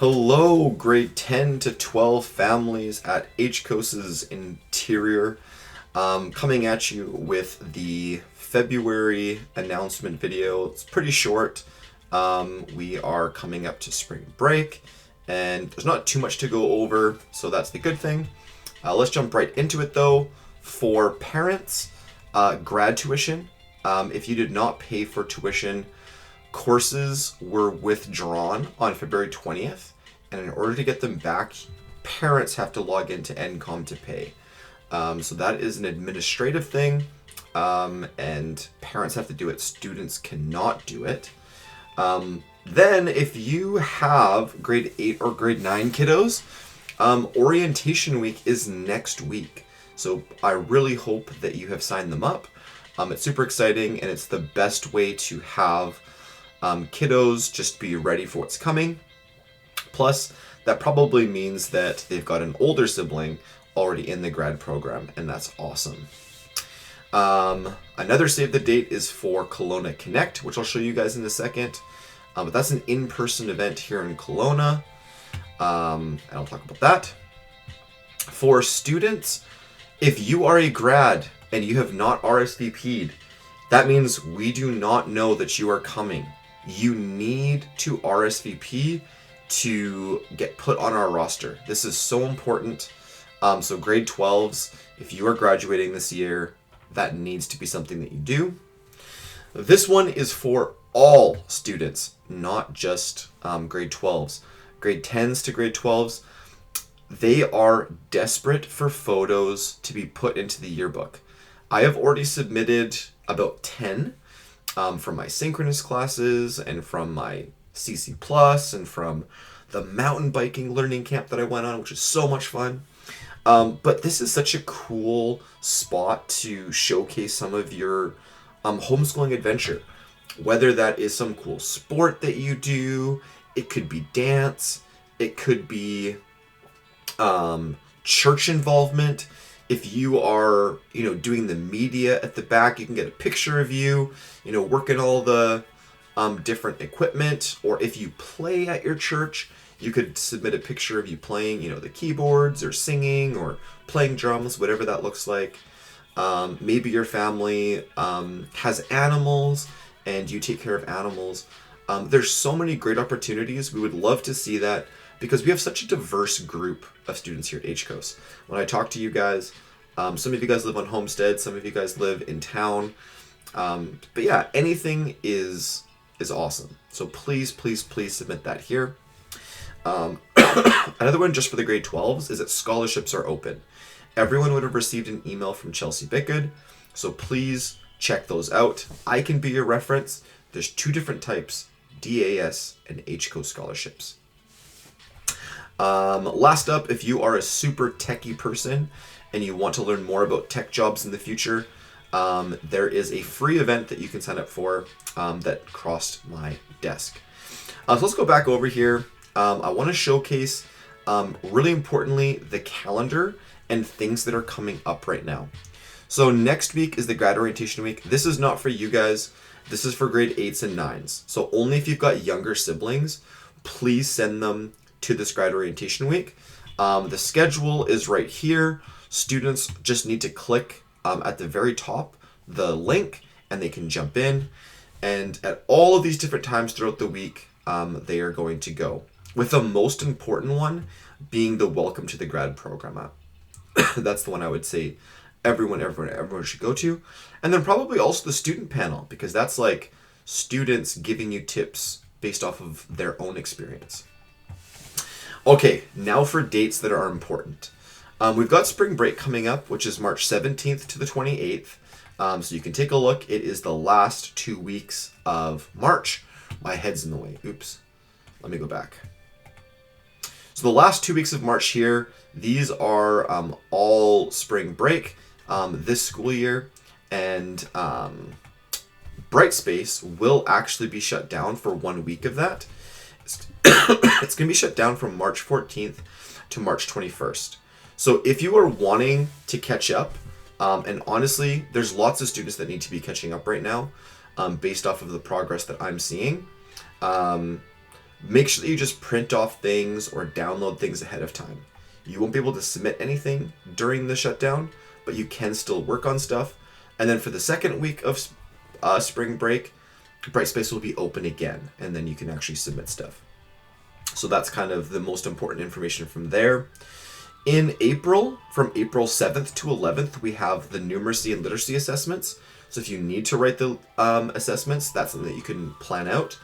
Hello, grade 10 to 12 families at HCOS's Interior. Coming at you with the February announcement video. It's pretty short. We are coming up to spring break, and there's not too much to go over, so that's the good thing. Let's jump right into it though. For parents, grad tuition. If you did not pay for tuition, courses were withdrawn on February 20th, and in order to get them back, parents have to log into NCOM to pay. So that is an administrative thing, and parents have to do it. Students cannot do it. Then, if you have grade 8 or grade 9 kiddos, orientation week is next week. So I really hope that you have signed them up. It's super exciting, and it's the best way to have kiddos just be ready for what's coming. Plus, that probably means that they've got an older sibling already in the grad program, and that's awesome. Another save the date is for Kelowna Connect, which I'll show you guys in a second. But that's an in-person event here in Kelowna, and I'll talk about that. For students, if you are a grad and you have not RSVP'd, that means we do not know that you are coming. You need to RSVP to get put on our roster. This is so important. So grade 12s, if you are graduating this year, that needs to be something that you do. This one is for all students, not just grade 12s. Grade 10s to grade 12s, they are desperate for photos to be put into the yearbook. I have already submitted about 10 from my synchronous classes and from my CC Plus and from the mountain biking learning camp that I went on, which is so much fun. But this is such a cool spot to showcase some of your homeschooling adventure. Whether that is some cool sport that you do, it could be dance, it could be church involvement. If you are, doing the media at the back, you can get a picture of you, working all the different equipment. Or if you play at your church, you could submit a picture of you playing, the keyboards or singing or playing drums, whatever that looks like. Maybe your family has animals and you take care of animals. There's so many great opportunities. We would love to see that, because we have such a diverse group of students here at HCOS. When I talk to you guys, some of you guys live on Homestead, some of you guys live in town. But yeah, anything is awesome. So please, please, please submit that here. Another one just for the grade 12s is that scholarships are open. Everyone would have received an email from Chelsea Bickgood, so please check those out. I can be your reference. There's 2 different types, DAS and HCOS scholarships. Last up, if you are a super techie person and you want to learn more about tech jobs in the future, there is a free event that you can sign up for that crossed my desk. So let's go back over here. I want to showcase, really importantly, the calendar and things that are coming up right now. So next week is the grad orientation week. This is not for you guys. This is for grade 8s and 9s. So only if you've got younger siblings, please send them to this grad orientation week. The schedule is right here. Students just need to click at the very top the link and they can jump in. And at all of these different times throughout the week, they are going to go. With the most important one being the Welcome to the Grad program app. That's the one I would say everyone should go to. And then probably also the student panel, because that's like students giving you tips based off of their own experience. Okay, now for dates that are important. We've got spring break coming up, which is March 17th to the 28th. So you can take a look. It is the last 2 weeks of March. My head's in the way. Oops. Let me go back. So the last 2 weeks of March here, these are all spring break this school year. And Brightspace will actually be shut down for 1 week of that. It's going to be shut down from March 14th to March 21st. So if you are wanting to catch up, and honestly, there's lots of students that need to be catching up right now based off of the progress that I'm seeing. make sure that you just print off things or download things ahead of time. You won't be able to submit anything during the shutdown, but you can still work on stuff. And then for the second week of spring break, Brightspace will be open again, and then you can actually submit stuff. So that's kind of the most important information from there. In April, from April 7th to 11th, we have the numeracy and literacy assessments. So if you need to write the assessments, that's something that you can plan out.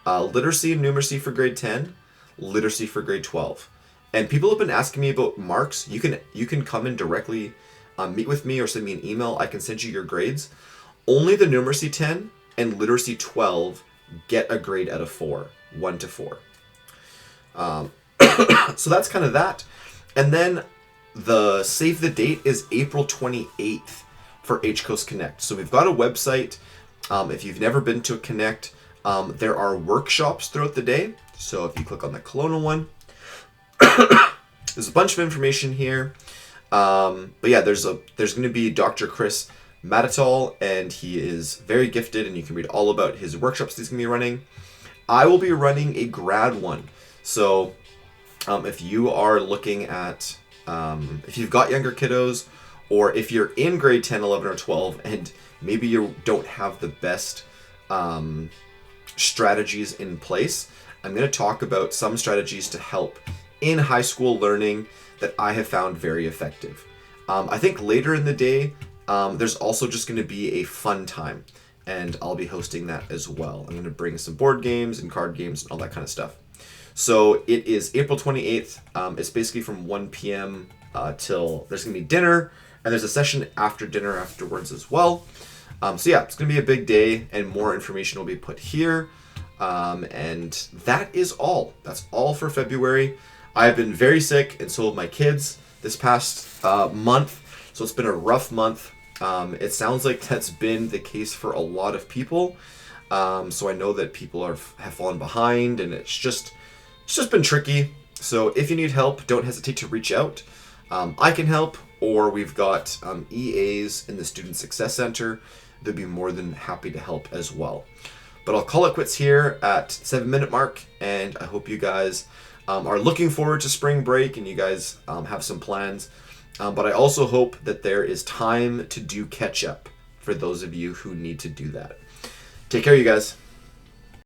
Literacy and numeracy for grade 10, literacy for grade 12. And people have been asking me about marks. You can come in directly, meet with me or send me an email. I can send you your grades. Only the numeracy 10 and literacy 12 get a grade out of 4, 1 to 4. So that's kind of that. And then the save the date is April 28th for H Coast Connect. So we've got a website. If you've never been to a Connect, there are workshops throughout the day. So if you click on the Kelowna one, there's a bunch of information here. But yeah, there's going to be Dr. Chris Matatal, and he is very gifted, and you can read all about his workshops he's going to be running. I will be running a grad one. So if you are looking at, if you've got younger kiddos, or if you're in grade 10, 11, or 12, and maybe you don't have the best strategies in place, I'm going to talk about some strategies to help in high school learning that I have found very effective. I think later in the day, there's also just going to be a fun time, and I'll be hosting that as well. I'm going to bring some board games and card games and all that kind of stuff. So it is April 28th. It's basically from 1 p.m. Till there's going to be dinner, and there's a session after dinner afterwards as well. So yeah, it's going to be a big day, and more information will be put here. And that is all. That's all for February. I've been very sick, and so have my kids this past month. So it's been a rough month. It sounds like that's been the case for a lot of people. So I know that people have fallen behind, and it's just been tricky. So if you need help, don't hesitate to reach out. I can help, or we've got EAs in the Student Success Center. They'd be more than happy to help as well. But I'll call it quits here at 7-minute mark, and I hope you guys are looking forward to spring break, and you guys have some plans. But I also hope that there is time to do catch up for those of you who need to do that. Take care, you guys.